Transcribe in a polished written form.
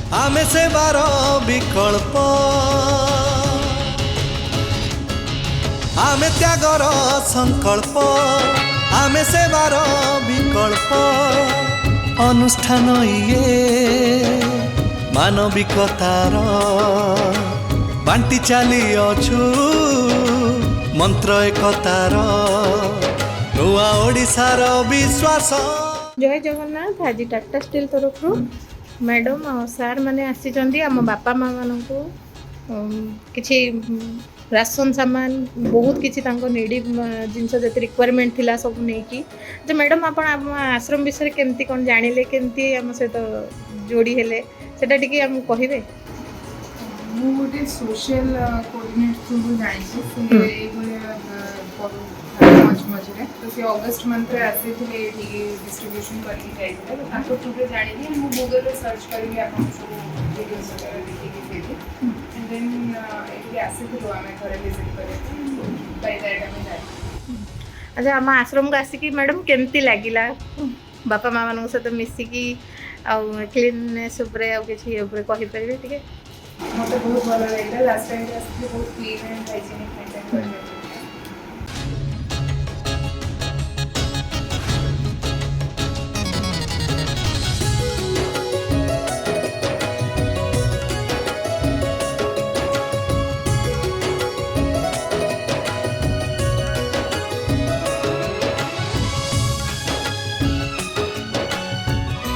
आमे सेवार विकल्प आमे त्यागर संकल्प आमे सेवार विकल्प अनुष्ठान ये मानविकतार बांटी चली अछु मंत्र एकतार नुआ ओडिशार विश्वास। जय जगन्नाथ। आज टाटा स्टील तरफ मैडम और सार मैंने आसी आम बापा माँ मान को किसी राशन सामान बहुत किसी नीडी जिनस जो रिक्वायरमेंट थिला सब नहीं कि तो मैडम आप आश्रम विषय केमती कौन जानिले केमती आम सहित जोड़ी हेले सेटा टिके हम कहिबे। ମୁଁ ଗୋଟେ ସୋସିଆଲ କୋଅର୍ଡିନେଟ୍ ଥ୍ରୁ ଜାଣିଛି ସେ ଏଇଭଳିଆ ମଝିରେ ତ ସେ ଅଗଷ୍ଟ ମନ୍ଥରେ ଆସିଥିଲେ ଏଠିକି ଡିଷ୍ଟ୍ରିବ୍ୟୁସନ୍ କରିକି ଯାଇଥିଲେ ତ ତାଙ୍କ ଥ୍ରୁରେ ଜାଣିକି ମୁଁ ଗୁଗଲରେ ସର୍ଚ୍ଚ କରିକି ଆପଣଙ୍କୁ ସବୁ ଭିଡ଼ିଓସ୍ ବଗେରା ଦେଖିକି ଦେଲି ଆଣ୍ଡ ଦେନ୍ ଏଠିକି ଆସିଥିଲୁ ଆମେ ଘରେ ଭିଜିଟ୍ କରିବା ପାଇଁ ବାଇ ଦ୍ୟାଟ୍ ଆମେ ଯାଇଥିଲୁ। अच्छा आम आश्रम को आसिकी मैडम केमती लगिला बापा माँ मान सहित मिसिकी क्लीननेस किसी कहीपर टे ମୋତେ ବହୁତ ଭଲ ଲାଗିଲା ଲାଷ୍ଟ ଟାଇମ୍ ଆସିଥିଲି ବହୁତ କ୍ଲିନ୍ ଆଣ୍ଡ ହାଇଜେନିକ୍ ମେଣ୍ଟେନ୍ କରିବା